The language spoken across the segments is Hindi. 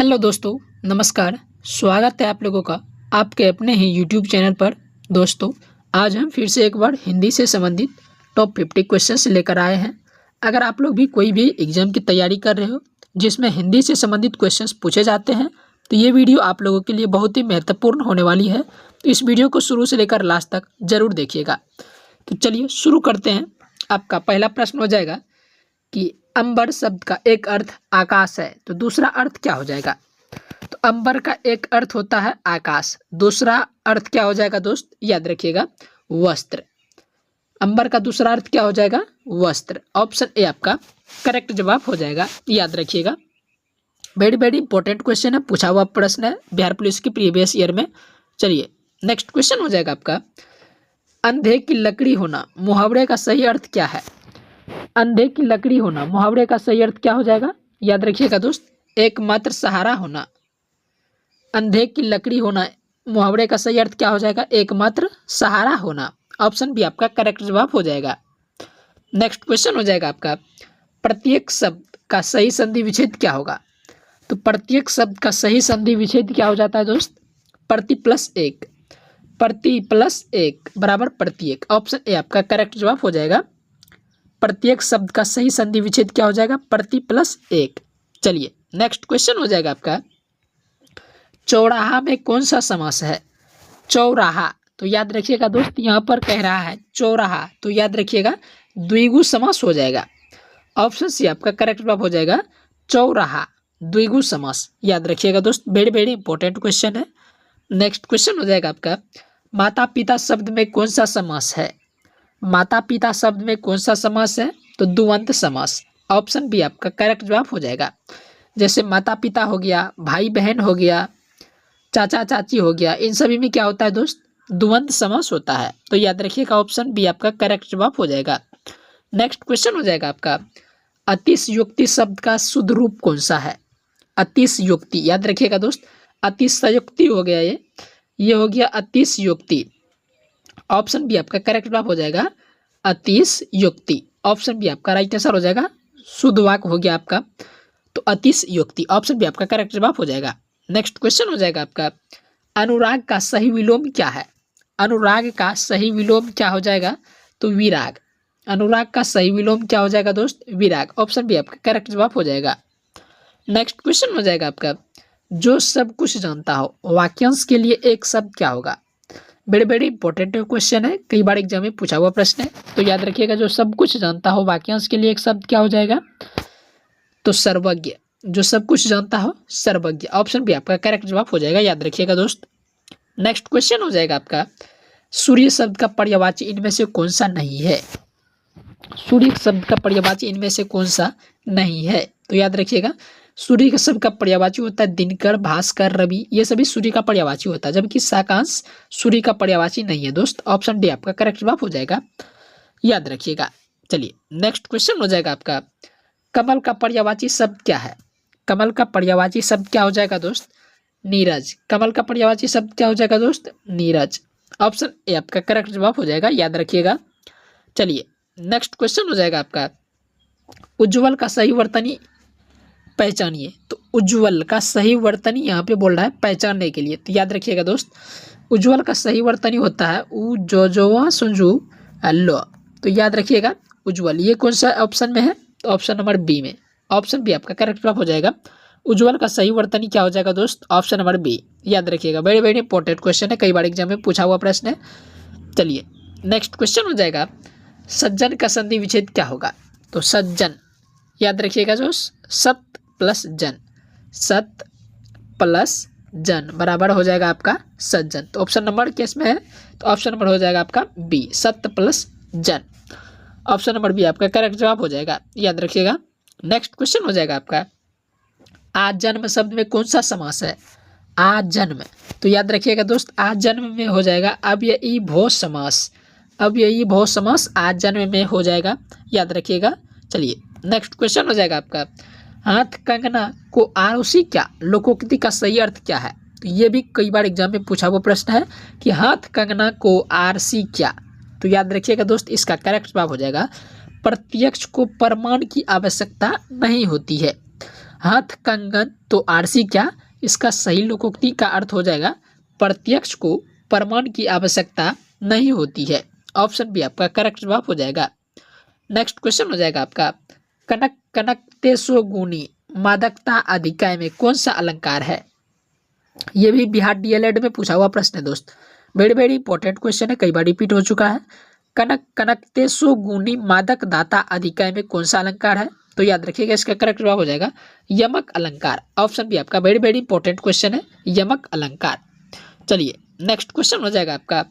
हेलो दोस्तों, नमस्कार। स्वागत है आप लोगों का आपके अपने ही यूट्यूब चैनल पर। दोस्तों, आज हम फिर से एक बार हिंदी से संबंधित टॉप 50 क्वेश्चंस लेकर आए हैं। अगर आप लोग भी कोई भी एग्जाम की तैयारी कर रहे हो जिसमें हिंदी से संबंधित क्वेश्चंस पूछे जाते हैं तो ये वीडियो आप लोगों के लिए बहुत ही महत्वपूर्ण होने वाली है। तो इस वीडियो को शुरू से लेकर लास्ट तक ज़रूर देखिएगा। तो चलिए शुरू करते हैं। आपका पहला प्रश्न हो जाएगा कि अंबर शब्द का एक अर्थ आकाश है, तो दूसरा अर्थ क्या हो जाएगा? तो अंबर का एक अर्थ होता है आकाश, दूसरा अर्थ क्या हो जाएगा दोस्त? याद रखिएगा, वस्त्र। अंबर का दूसरा अर्थ क्या हो जाएगा? वस्त्र। ऑप्शन ए आपका करेक्ट जवाब हो जाएगा, याद रखिएगा। वेरी वेरी इंपॉर्टेंट क्वेश्चन है, पूछा हुआ प्रश्न है बिहार पुलिस की प्रीवियस ईयर में। चलिए नेक्स्ट क्वेश्चन हो जाएगा आपका, अंधे की लकड़ी होना मुहावरे का सही अर्थ क्या है? अंधे की लकड़ी होना मुहावरे का सही अर्थ क्या हो जाएगा? याद रखिएगा दोस्त, एकमात्र सहारा होना। अंधे की लकड़ी होना मुहावरे का सही अर्थ क्या हो जाएगा? एकमात्र सहारा होना। ऑप्शन बी आपका करेक्ट जवाब हो जाएगा। नेक्स्ट क्वेश्चन हो जाएगा आपका, प्रत्येक शब्द का सही संधि विच्छेद क्या होगा? तो प्रत्येक शब्द का सही संधि विच्छेद क्या हो जाता है दोस्त? प्रति प्लस एक। प्रति प्लस एक बराबर प्रत्येक। ऑप्शन ए आपका करेक्ट जवाब हो जाएगा। प्रत्येक शब्द का सही संधि विच्छेद क्या हो जाएगा? प्रति प्लस एक। चलिए नेक्स्ट क्वेश्चन हो जाएगा आपका, चौराहा में कौन सा समास है? चौराहा, तो याद रखिएगा दोस्त, यहाँ पर कह रहा है चौराहा, तो याद रखिएगा द्विगु समास हो जाएगा। ऑप्शन सी आपका करेक्ट जवाब हो जाएगा, चौराहा द्विगु समास। याद रखिएगा दोस्त, वेरी वेरी इंपॉर्टेंट क्वेश्चन है। नेक्स्ट क्वेश्चन हो जाएगा आपका, माता पिता शब्द में कौन सा समास है? माता पिता शब्द में कौन सा समास है? तो द्वंद्व समास। ऑप्शन बी आपका करेक्ट जवाब हो जाएगा। जैसे माता पिता हो गया, भाई बहन हो गया, चाचा चाची हो गया, इन सभी में क्या होता है दोस्त? द्वंद्व समास होता है। तो याद रखिएगा ऑप्शन बी आपका करेक्ट जवाब हो जाएगा। नेक्स्ट क्वेश्चन हो जाएगा आपका, अतिशयोक्ति शब्द का शुद्ध रूप कौन सा है? अतिशयोक्ति, याद रखिएगा दोस्त, अतिशयोक्ति हो गया, ये हो गया अतिशयोक्ति। ऑप्शन बी आपका करेक्ट जवाब हो जाएगा, अतिशयोक्ति। ऑप्शन बी आपका राइट आंसर हो जाएगा, शुद्ध वाक्य हो गया आपका, तो अतिशयोक्ति। ऑप्शन बी आपका करेक्ट जवाब हो जाएगा। नेक्स्ट क्वेश्चन हो जाएगा आपका, अनुराग का सही विलोम क्या है? अनुराग का सही विलोम क्या हो जाएगा? तो विराग। अनुराग का सही विलोम क्या हो जाएगा दोस्त? विराग। ऑप्शन बी आपका करेक्ट जवाब हो जाएगा। नेक्स्ट क्वेश्चन हो जाएगा आपका, जो सब कुछ जानता हो वाक्यांश के लिए एक शब्द क्या होगा? बड़े बड़े इंपॉर्टेंट क्वेश्चन है, कई बार एग्जाम में पूछा हुआ प्रश्न है। तो याद रखिएगा, जो सब कुछ जानता हो वाक्यांश के लिए एक शब्द क्या हो जाएगा? तो सर्वज्ञ। जो सब कुछ जानता हो सर्वज्ञ। ऑप्शन बी आपका करेक्ट जवाब हो जाएगा, याद रखिएगा दोस्त। नेक्स्ट क्वेश्चन हो जाएगा आपका, सूर्य शब्द का पर्यायवाची इनमें से कौन सा नहीं है? सूर्य शब्द का पर्यायवाची इनमें से कौन सा नहीं है? तो याद रखिएगा, सूर्य का शब्द का पर्यायवाची होता है दिनकर, भास्कर, रवि, ये सभी सूर्य का पर्यायवाची होता है, जबकि साकांश सूर्य का पर्यायवाची नहीं है दोस्त। ऑप्शन डी आपका करेक्ट जवाब हो जाएगा, याद रखिएगा। चलिए नेक्स्ट क्वेश्चन हो जाएगा आपका, कमल का पर्यायवाची शब्द क्या है? कमल का पर्यायवाची शब्द क्या हो जाएगा दोस्त? नीरज। कमल का पर्यायवाची शब्द क्या हो जाएगा दोस्त? नीरज। ऑप्शन ए आपका करेक्ट जवाब हो जाएगा, याद रखिएगा। चलिए नेक्स्ट क्वेश्चन हो जाएगा आपका, उज्ज्वल का सही वर्तनी पहचानिए। तो उज्ज्वल का सही वर्तनी यहाँ पे बोल रहा है पहचानने के लिए, तो याद रखिएगा दोस्त, उज्ज्वल का सही वर्तनी होता है उ जो जो सुंजू लो। तो याद रखिएगा उज्ज्वल, ये कौन सा ऑप्शन में है? तो ऑप्शन नंबर बी में। ऑप्शन बी आपका करेक्ट जवाब हो जाएगा। उज्ज्वल का सही वर्तनी क्या हो जाएगा दोस्त? Option number B. याद रखिएगा, वेरी वेरी इंपॉर्टेंट क्वेश्चन है, कई बार एग्जाम में पूछा हुआ प्रश्न है। चलिए नेक्स्ट क्वेश्चन हो जाएगा, सज्जन का संधि विच्छेद क्या होगा? तो सज्जन, याद रखिएगा दोस्त, सत प्लस जन, सत प्लस जन बराबर हो जाएगा आपका सज्जन। तो ऑप्शन नंबर केस में है, तो ऑप्शन नंबर हो जाएगा आपका बी, सत प्लस जन। ऑप्शन नंबर बी आपका करेक्ट जवाब हो जाएगा, याद रखिएगा। नेक्स्ट क्वेश्चन हो जाएगा आपका, आज जन्म शब्द में कौन सा समास है? आज जन्म, तो याद रखिएगा दोस्त, आज जन्म में हो जाएगा अव्ययी भव समास। अव्ययी भव समास आज जन्म में हो जाएगा, याद रखिएगा। चलिए नेक्स्ट क्वेश्चन हो जाएगा आपका, हाथ कंगना को आरुषि क्या लोकोक्ति का सही अर्थ क्या है? तो ये भी कई बार एग्जाम में पूछा हुआ प्रश्न है कि हाथ कंगना को आरसी क्या। तो याद रखिएगा दोस्त, इसका करेक्ट जवाब हो जाएगा, प्रत्यक्ष को प्रमाण की आवश्यकता नहीं होती है। हथ कंगन तो आरसी क्या, इसका सही लोकोक्ति का अर्थ हो जाएगा प्रत्यक्ष को प्रमाण की आवश्यकता नहीं होती है। ऑप्शन बी आपका करेक्ट जवाब हो जाएगा। नेक्स्ट क्वेश्चन हो जाएगा आपका कनक कनकते सो गुनी मादकता अधिकाय में कौन सा अलंकार है। ये भी बिहार डीएलएड में पूछा हुआ प्रश्न है दोस्त, वेरी वेरी इंपॉर्टेंट क्वेश्चन है, कई बार रिपीट हो चुका है। कनक कनकते सो गुनी मादक दाता अधिकाय में कौन सा अलंकार है, तो याद रखिएगा इसका करेक्ट जवाब हो जाएगा यमक अलंकार। ऑप्शन बी आपका वेरी वेरी इंपॉर्टेंट क्वेश्चन है, यमक अलंकार। चलिए नेक्स्ट क्वेश्चन हो जाएगा आपका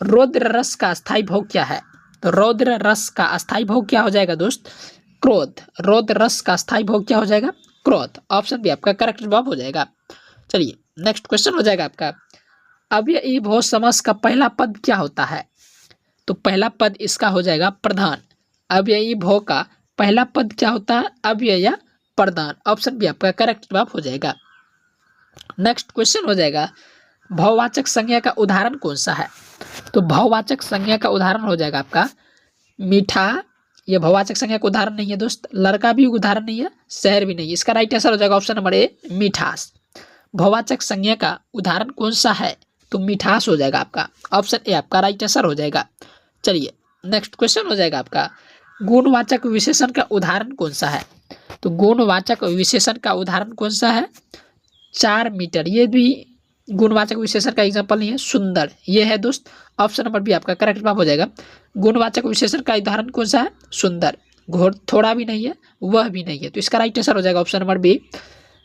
रौद्र रस का अस्थायी भोग क्या है, तो रौद्र रस का अस्थायी भोग क्या हो जाएगा दोस्त, क्रोध। रौद्र रस का अस्थायी भोग क्या हो जाएगा, क्रोध। ऑप्शन बी आपका करेक्ट जवाब हो जाएगा। चलिए नेक्स्ट क्वेश्चन हो जाएगा आपका अव्ययी भोज समास का पहला पद क्या होता है, तो पहला पद इसका हो जाएगा प्रधान। अव्ययी भो का पहला पद क्या होता है, अव्यय प्रधान। ऑप्शन बी आपका करेक्ट जवाब हो जाएगा। नेक्स्ट क्वेश्चन हो जाएगा भाववाचक संज्ञा का उदाहरण कौन सा है, तो भाववाचक संज्ञा का उदाहरण हो जाएगा आपका मीठा। यह भाववाचक संज्ञा का उदाहरण नहीं है दोस्त, लड़का भी उदाहरण नहीं है, शहर भी नहीं है, इसका राइट आंसर हो जाएगा ऑप्शन नंबर ए मिठास। भाववाचक संज्ञा का उदाहरण कौन सा है, तो मिठास हो जाएगा आपका, ऑप्शन ए आपका राइट आंसर हो जाएगा। चलिए नेक्स्ट क्वेश्चन हो जाएगा आपका गुणवाचक विशेषण का उदाहरण कौन सा है, तो गुणवाचक विशेषण का उदाहरण कौन सा है, 4 मीटर। ये भी गुणवाचक विशेषण का एग्जांपल नहीं है, सुंदर ये है दोस्त। ऑप्शन नंबर बी आपका करेक्ट जवाब हो जाएगा। गुणवाचक विशेषण का उदाहरण कौन सा है, सुंदर। घोर थोड़ा भी नहीं है, वह भी नहीं है, तो इसका राइट आंसर हो जाएगा ऑप्शन नंबर बी।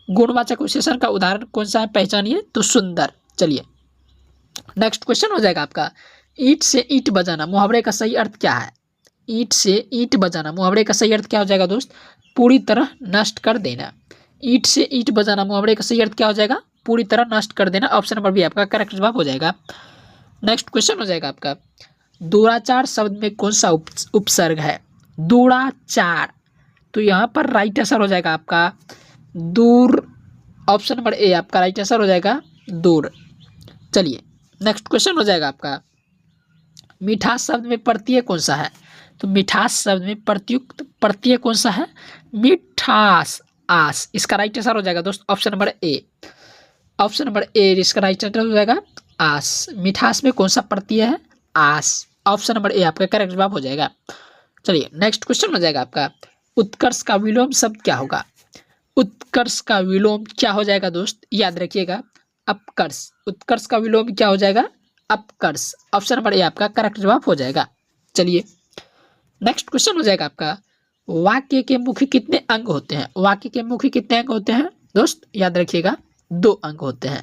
गुणवाचक विशेषण का उदाहरण कौन सा है, पहचानिए, तो सुंदर। चलिए नेक्स्ट क्वेश्चन हो जाएगा आपका ईंट से ईंट बजाना मुहावरे का सही अर्थ क्या है। ईंट से ईंट बजाना मुहावरे का सही अर्थ क्या हो जाएगा दोस्त, पूरी तरह नष्ट कर देना। ईंट से ईंट बजाना मुहावरे का सही अर्थ क्या हो जाएगा, पूरी तरह नष्ट कर देना। ऑप्शन नंबर बी आपका करेक्ट जवाब हो जाएगा। नेक्स्ट क्वेश्चन हो जाएगा आपका दूराचार शब्द में कौन सा उपसर्ग है, दूराचार, तो यहाँ पर राइट आंसर हो जाएगा आपका दूर। ऑप्शन नंबर ए आपका राइट आंसर हो जाएगा दूर। चलिए नेक्स्ट क्वेश्चन हो जाएगा आपका मिठास शब्द में प्रत्यय कौन सा है, तो मिठास शब्द में प्रत्युक्त प्रत्यय कौन सा है, मिठास, आस। इसका राइट आंसर हो जाएगा दोस्त option number A. Option number A इसका राइट आंसर हो जाएगा आस। मिठास में कौन सा प्रत्यय है, आस। ऑप्शन नंबर ए आपका करेक्ट जवाब हो जाएगा। चलिए नेक्स्ट क्वेश्चन हो जाएगा आपका उत्कर्ष का विलोम शब्द क्या होगा, उत्कर्ष का विलोम क्या हो जाएगा दोस्त, याद रखिएगा अपकर्ष। उत्कर्ष का विलोम क्या हो जाएगा, अपकर्ष। ऑप्शन नंबर ए आपका करेक्ट जवाब हो जाएगा। चलिए नेक्स्ट क्वेश्चन हो जाएगा आपका वाक्य के मुख्य कितने अंग होते हैं, वाक्य के मुख्य कितने अंग होते हैं दोस्त, याद रखिएगा 2 अंग होते हैं।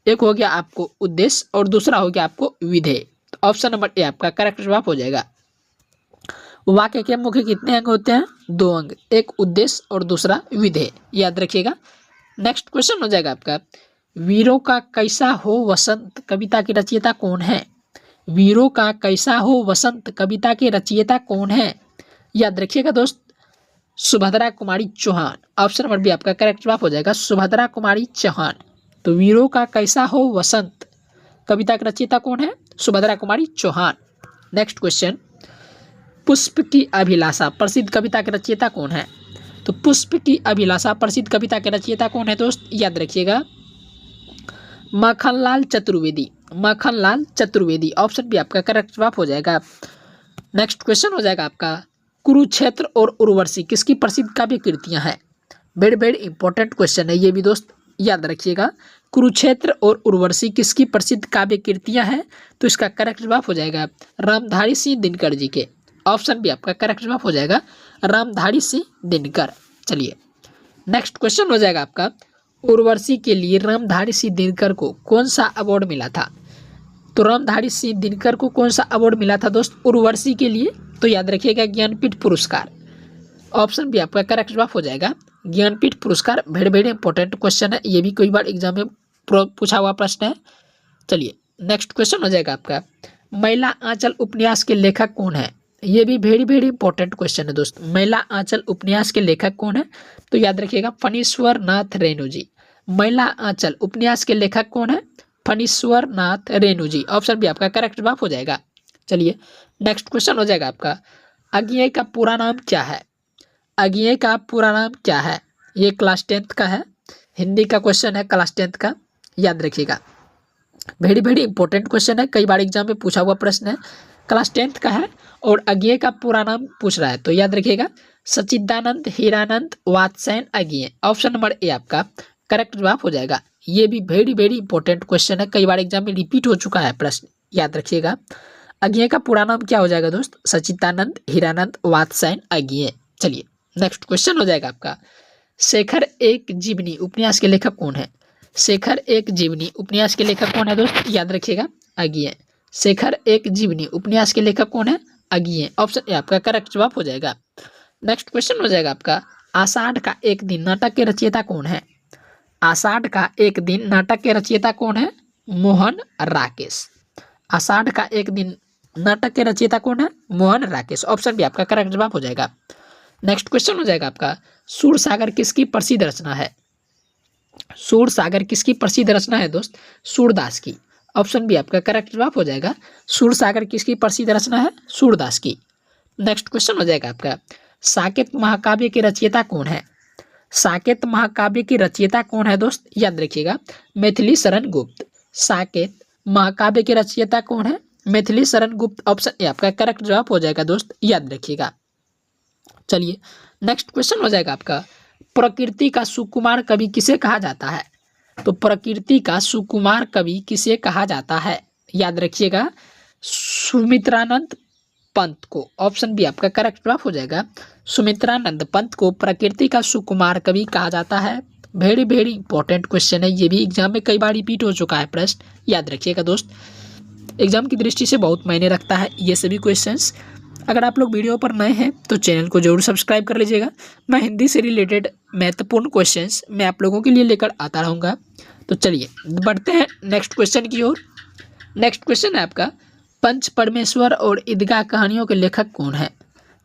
एक हो गया आपको उद्देश्य और दूसरा हो गया आपको विधेय। तो ऑप्शन नंबर ए आपका करेक्ट जवाब हो जाएगा। वाक्य के मुख्य कितने अंग होते हैं, 2 अंग, एक उद्देश्य और दूसरा विधेय, याद रखिएगा। नेक्स्ट क्वेश्चन हो जाएगा आपका वीरों का कैसा हो वसंत कविता के रचयिता कौन है, वीरों का कैसा हो वसंत कविता के रचयिता कौन है, याद रखिएगा दोस्त Subhadra Kumari Chauhan. Option number B आपका करेक्ट जवाब हो जाएगा सुभद्रा कुमारी चौहान। तो वीरों का कैसा हो वसंत कविता के रचयिता कौन है, सुभद्रा कुमारी चौहान। नेक्स्ट क्वेश्चन पुष्प की अभिलाषा प्रसिद्ध कविता के रचयिता कौन है, तो पुष्प की अभिलाषा प्रसिद्ध कविता के रचयिता कौन है दोस्त, याद रखिएगा माखनलाल चतुर्वेदी, माखनलाल चतुर्वेदी। ऑप्शन बी आपका करेक्ट जवाब हो जाएगा। नेक्स्ट क्वेश्चन हो जाएगा आपका कुरुक्षेत्र और उर्वशी किसकी प्रसिद्ध काव्य कृतियां हैं, वेरी वेरी इंपॉर्टेंट क्वेश्चन है ये भी दोस्त, याद रखिएगा कुरुक्षेत्र और उर्वशी किसकी प्रसिद्ध काव्य कृतियां हैं, तो इसका करेक्ट जवाब हो जाएगा रामधारी सिंह दिनकर जी के। ऑप्शन बी आपका करेक्ट जवाब हो जाएगा रामधारी सिंह दिनकर। चलिए नेक्स्ट क्वेश्चन हो जाएगा आपका उर्वशी के लिए रामधारी सिंह दिनकर को कौन सा अवार्ड मिला था, तो रामधारी सिंह दिनकर को कौन सा अवार्ड मिला था दोस्त उर्वशी के लिए, तो याद रखिएगा ज्ञानपीठ पुरस्कार। ऑप्शन बी आपका करेक्ट जवाब हो जाएगा ज्ञानपीठ पुरस्कार। वेरी वेरी इंपॉर्टेंट क्वेश्चन है, ये भी कई बार एग्जाम में पूछा हुआ प्रश्न है। चलिए नेक्स्ट क्वेश्चन हो जाएगा आपका महिला आंचल उपन्यास के लेखक कौन है, ये भी वेरी वेरी इंपॉर्टेंट क्वेश्चन है दोस्त। महिला आंचल उपन्यास के लेखक कौन है, तो याद रखिएगा फणीश्वर नाथ रेणु जी। महिला आंचल उपन्यास के लेखक कौन है, फणीश्वर नाथ रेणु जी। ऑप्शन बी आपका करेक्ट जवाब हो जाएगा। चलिए नेक्स्ट क्वेश्चन हो जाएगा आपका अज्ञेय का पूरा नाम क्या है, अज्ञेय का पूरा नाम क्या है, ये क्लास 10th का है, हिंदी का क्वेश्चन है क्लास 10th का, याद रखिएगा। वेरी वेरी इंपॉर्टेंट क्वेश्चन है, कई बार एग्जाम में पूछा हुआ प्रश्न है, क्लास 10th का है और अज्ञेय का पूरा नाम पूछ रहा है, तो याद रखिएगा सच्चिदानंद हीरानंद वात्स्यायन अज्ञेय। ऑप्शन नंबर ए आपका करेक्ट जवाब हो जाएगा। ये भी वेरी वेरी इंपॉर्टेंट क्वेश्चन है, कई बार एग्जाम में रिपीट हो चुका है प्रश्न, याद रखिएगा। अज्ञेय का पूरा नाम क्या हो जाएगा दोस्त? सच्चिदानंद हीरानंद वात्स्यायन अज्ञेय। चलिए नेक्स्ट क्वेश्चन हो जाएगा आपका, शेखर एक जीवनी उपन्यास के लेखक कौन है? शेखर एक जीवनी उपन्यास के लेखक कौन है दोस्त? याद रखिएगा अज्ञेय। शेखर एक जीवनी उपन्यास के लेखक कौन है? अज्ञेय। ऑप्शन ए आपका करेक्ट जवाब हो जाएगा। नेक्स्ट क्वेश्चन हो जाएगा आपका, आषाढ़ का एक दिन नाटक के रचयिता कौन है? आषाढ़ का एक दिन नाटक के रचयिता कौन है? मोहन राकेश। आषाढ़ का एक दिन नाटक के रचयिता कौन है? मोहन राकेश। ऑप्शन बी आपका करेक्ट जवाब हो जाएगा। नेक्स्ट क्वेश्चन हो जाएगा आपका, सूरसागर किसकी प्रसिद्ध रचना है? सूरसागर किसकी प्रसिद्ध रचना है दोस्त? सूरदास की। ऑप्शन बी आपका करेक्ट जवाब हो जाएगा। सूरसागर किसकी प्रसिद्ध रचना है? सूरदास की। नेक्स्ट क्वेश्चन हो जाएगा आपका, साकेत महाकाव्य के रचयिता कौन है? साकेत महाकाव्य की रचयिता कौन है दोस्त? याद रखिएगा मैथिली शरण गुप्त। साकेत महाकाव्य के रचयिता कौन है? मैथिली शरण गुप्त। ऑप्शन ए आपका करेक्ट जवाब हो जाएगा दोस्त, याद रखिएगा। चलिए नेक्स्ट क्वेश्चन हो जाएगा आपका, प्रकृति का सुकुमार कवि किसे कहा जाता है? तो प्रकृति का सुकुमार कवि किसे कहा जाता है? याद रखिएगा सुमित्रानंद पंत को। ऑप्शन बी आपका करेक्ट जवाब हो जाएगा। सुमित्रानंद पंत को प्रकृति का सुकुमार कवि कहा जाता है। वेरी वेरी इंपॉर्टेंट क्वेश्चन है, ये भी एग्जाम में कई बार रिपीट हो चुका है प्रश्न, याद रखिएगा दोस्त। एग्जाम की दृष्टि से बहुत मायने रखता है ये सभी क्वेश्चंस। अगर आप लोग वीडियो पर नए हैं तो चैनल को जरूर सब्सक्राइब कर लीजिएगा। मैं हिंदी से रिलेटेड महत्वपूर्ण क्वेश्चंस मैं आप लोगों के लिए लेकर आता रहूँगा। तो चलिए बढ़ते हैं नेक्स्ट क्वेश्चन की ओर। नेक्स्ट क्वेश्चन है आपका, पंच परमेश्वर और ईदगाह कहानियों के लेखक कौन है?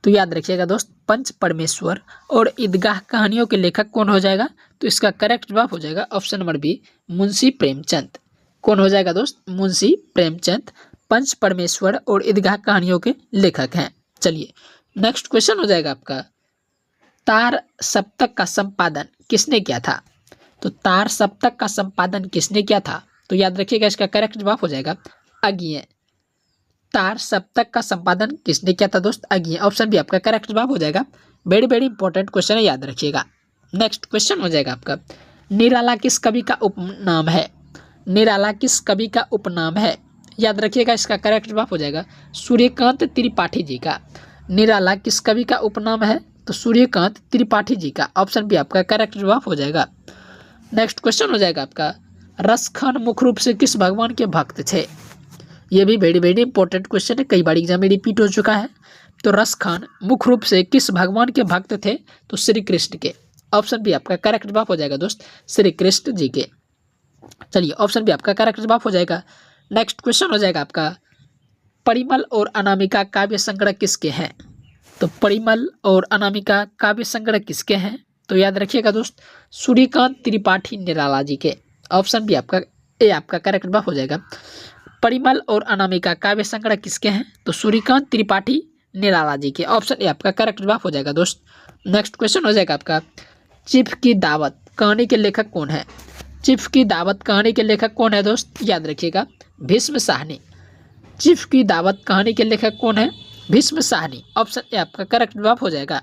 तो याद रखिएगा दोस्त, पंच परमेश्वर और ईदगाह कहानियों के लेखक कौन हो जाएगा? तो इसका करेक्ट जवाब हो जाएगा option number B, Munshi Premchand. कौन हो जाएगा दोस्त? मुंशी प्रेमचंद पंच परमेश्वर और ईदगाह कहानियों के लेखक हैं। चलिए नेक्स्ट क्वेश्चन हो जाएगा आपका, तार सप्तक का संपादन किसने किया था? तो तार सप्तक का संपादन किसने किया था? तो याद रखिएगा इसका करेक्ट जवाब हो जाएगा अज्ञेय। तार सप्तक का संपादन किसने किया था दोस्त? अज्ञेय। ऑप्शन बी आपका करेक्ट जवाब हो जाएगा। वेरी वेरी इंपॉर्टेंट क्वेश्चन है, याद रखिएगा। नेक्स्ट क्वेश्चन हो जाएगा आपका, निराला किस कवि का उपनाम है? निराला किस कवि का उपनाम है? याद रखिएगा इसका करेक्ट जवाब हो जाएगा सूर्यकांत त्रिपाठी जी का। निराला किस कवि का उपनाम है? तो सूर्यकांत त्रिपाठी जी का। ऑप्शन बी आपका करेक्ट जवाब हो जाएगा। नेक्स्ट क्वेश्चन हो जाएगा आपका, रसखान मुख्य रूप से किस भगवान के भक्त थे? ये भी वेरी वेरी इंपॉर्टेंट क्वेश्चन है, कई बार एग्जाम में रिपीट हो चुका है। तो रसखान मुख्य रूप से किस भगवान के भक्त थे? तो श्री कृष्ण के। ऑप्शन बी आपका करेक्ट जवाब हो जाएगा दोस्त, श्री कृष्ण जी के। चलिए ऑप्शन बी आपका करेक्ट जवाब हो जाएगा। नेक्स्ट क्वेश्चन हो जाएगा आपका, परिमल और अनामिका काव्य संग्रह किसके हैं? तो परिमल और अनामिका काव्य संग्रह किसके हैं? तो याद रखिएगा दोस्त, सूर्यकांत त्रिपाठी निराला जी के। ऑप्शन बी आपका ए आपका करेक्ट जवाब हो जाएगा। परिमल और अनामिका काव्य संग्रह किसके हैं? तो सूर्यकांत त्रिपाठी निराला जी के। ऑप्शन ए आपका करेक्ट जवाब हो जाएगा दोस्त। नेक्स्ट क्वेश्चन हो जाएगा आपका, चिफ की दावत कहानी के लेखक कौन है? चिफ की दावत कहानी के लेखक कौन है दोस्त? याद रखिएगा भीष्म साहनी। चिफ की दावत कहानी के लेखक कौन है? भीष्म साहनी। ऑप्शन ए आपका करेक्ट जवाब हो जाएगा।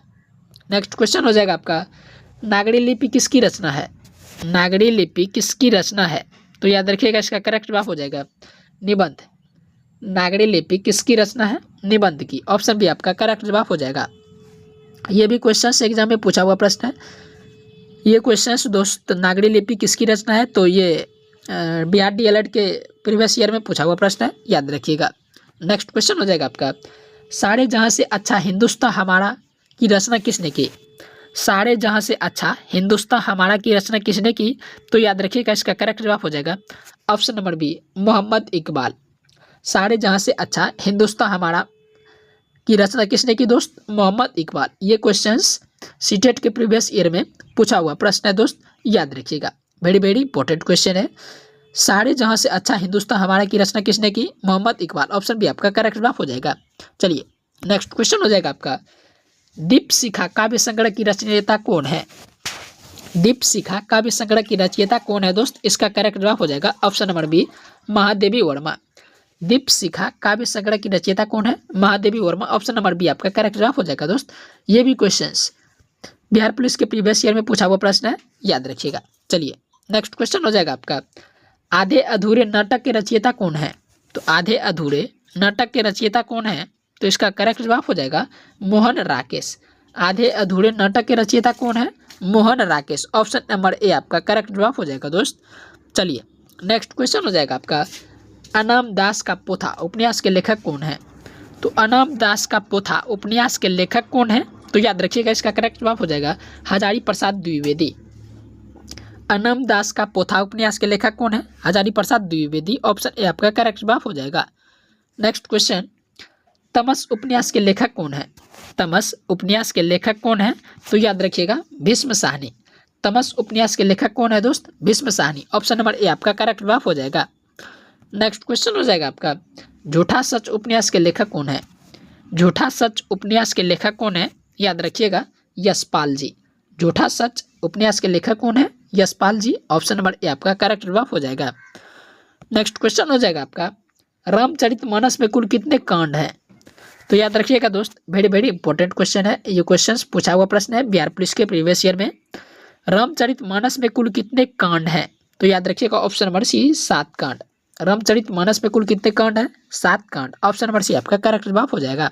नेक्स्ट क्वेश्चन हो जाएगा आपका, नागरी लिपि किसकी रचना है? नागरी लिपि किसकी रचना है? तो याद रखिएगा इसका करेक्ट जवाब हो जाएगा निबंध। नागरी लिपि किसकी रचना है? निबंध की। ऑप्शन बी आपका करेक्ट जवाब हो जाएगा। ये भी क्वेश्चन एग्जाम में पूछा हुआ प्रश्न है। ये क्वेश्चन दोस्त नागरी लिपि किसकी रचना है? तो ये बिहार डीएलएड के प्रीवियस ईयर में पूछा हुआ प्रश्न है, याद रखिएगा। नेक्स्ट क्वेश्चन हो जाएगा आपका, सारे जहां से अच्छा हिंदुस्तान हमारा की रचना किसने की? सारे जहां से अच्छा हिंदुस्तान हमारा की रचना किसने की? तो याद रखिएगा इसका करेक्ट जवाब हो जाएगा option number B, Mohammad Iqbal. सारे जहां से अच्छा हिंदुस्तान हमारा की रचना किसने की दोस्त? मोहम्मद इकबाल। ये क्वेश्चंस सीटेट के प्रीवियस ईयर में पूछा हुआ प्रश्न है दोस्त, याद रखिएगा। वेरी वेरी इंपॉर्टेंट क्वेश्चन है। सारे जहां से अच्छा हिंदुस्तान हमारा की रचना किसने की? मोहम्मद इकबाल। ऑप्शन बी आपका करेक्ट जवाब हो जाएगा। चलिए नेक्स्ट क्वेश्चन हो जाएगा आपका, दीपशिखा काव्य संग्रह की रचयिता कौन है? दीपशिखा काव्य संग्रह की रचयिता कौन है दोस्त? इसका करेक्ट जवाब हो जाएगा option number B, Mahadevi Verma. Deepshikha काव्य संग्रह की रचयिता कौन है? Mahadevi Verma. Option number B आपका करेक्ट जवाब हो जाएगा दोस्त। ये भी क्वेश्चंस बिहार पुलिस के प्रीवियस ईयर में पूछा हुआ प्रश्न है, याद रखिएगा। चलिए नेक्स्ट क्वेश्चन हो जाएगा आपका, आधे अधूरे नाटक के रचयिता कौन है? तो आधे अधूरे नाटक के रचयिता कौन है? तो इसका करेक्ट जवाब हो जाएगा मोहन राकेश। आधे अधूरे नाटक के रचयिता कौन है? Mohan Rakesh. Option number A आपका करेक्ट जवाब हो जाएगा दोस्त। चलिए नेक्स्ट क्वेश्चन हो जाएगा आपका, अनाम दास का पोथा उपन्यास के लेखक कौन है? तो अनाम दास का पोथा उपन्यास के लेखक कौन है? तो याद रखिएगा इसका करेक्ट जवाब हो जाएगा हजारी प्रसाद द्विवेदी। अनाम दास का पोथा उपन्यास के लेखक कौन है? हजारी प्रसाद द्विवेदी। ऑप्शन ए आपका करेक्ट जवाब हो जाएगा। नेक्स्ट क्वेश्चन, तमस उपन्यास के लेखक कौन है? तमस उपन्यास के लेखक कौन है? तो याद रखिएगा भीष्म साहनी। तमस उपन्यास के लेखक कौन है दोस्त? Bhishma Sahni. Option number A आपका करेक्ट जवाब हो जाएगा। नेक्स्ट क्वेश्चन हो जाएगा आपका, झूठा सच उपन्यास के लेखक कौन है? झूठा सच उपन्यास के लेखक कौन है? याद रखिएगा यशपाल जी। झूठा सच उपन्यास के लेखक कौन है? यशपाल जी। ऑप्शन नंबर ए आपका करेक्ट जवाब हो जाएगा। नेक्स्ट क्वेश्चन हो जाएगा आपका, रामचरितमानस में कुल कितने कांड हैं? तो याद रखिएगा दोस्त, वेरी वेरी इंपॉर्टेंट क्वेश्चन है। ये क्वेश्चन पूछा हुआ प्रश्न है बिहार पुलिस के प्रीवियस ईयर में। रामचरितमानस में कुल कितने कांड हैं? तो याद रखिएगा ऑप्शन नंबर सी 7 कांड। रामचरितमानस में कुल कितने कांड हैं? 7 कांड। ऑप्शन नंबर सी आपका करेक्ट जवाब हो जाएगा।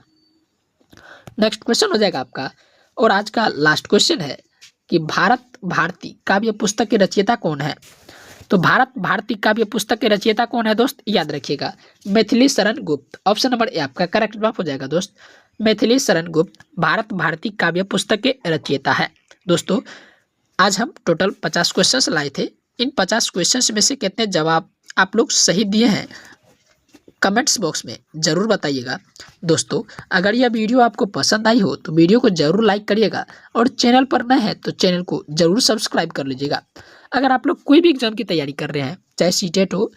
नेक्स्ट क्वेश्चन हो जाएगा आपका, और आज का लास्ट क्वेश्चन है कि भारत भारती काव्य पुस्तक के रचयिता कौन है? तो भारत भारती काव्य पुस्तक के रचयिता कौन है दोस्त? याद रखिएगा Maithili Sharan Gupt. Option number A आपका करेक्ट जवाब हो जाएगा दोस्त। मैथिली शरण गुप्त भारत भारती काव्य पुस्तक के रचयिता है। दोस्तों आज हम टोटल 50 क्वेश्चंस लाए थे। इन 50 क्वेश्चंस में से कितने जवाब आप लोग सही दिए हैं कमेंट्स बॉक्स में ज़रूर बताइएगा। दोस्तों अगर यह वीडियो आपको पसंद आई हो तो वीडियो को ज़रूर लाइक करिएगा, और चैनल पर नए हैं तो चैनल को ज़रूर सब्सक्राइब कर लीजिएगा। अगर आप लोग कोई भी एग्ज़ाम की तैयारी कर रहे हैं, चाहे सीटेट हो,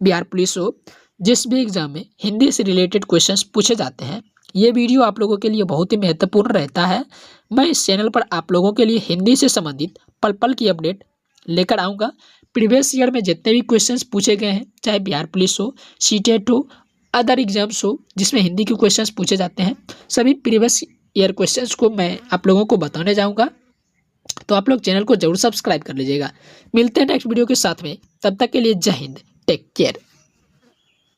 बिहार पुलिस हो, जिस भी एग्ज़ाम में हिंदी से रिलेटेड क्वेश्चंस पूछे जाते हैं, ये वीडियो आप लोगों के लिए बहुत ही महत्वपूर्ण रहता है। मैं इस चैनल पर आप लोगों के लिए हिंदी से संबंधित पल पल की अपडेट लेकर आऊँगा। प्रीवियस ईयर में जितने भी क्वेश्चंस पूछे गए हैं, चाहे बिहार पुलिस हो, सीटेट हो, अदर एग्जाम्स हो जिसमें हिंदी के क्वेश्चंस पूछे जाते हैं, सभी प्रीवियस ईयर क्वेश्चंस को मैं आप लोगों को बताने जाऊंगा। तो आप लोग चैनल को जरूर सब्सक्राइब कर लीजिएगा। मिलते हैं नेक्स्ट वीडियो के साथ में, तब तक के लिए जय हिंद, टेक केयर।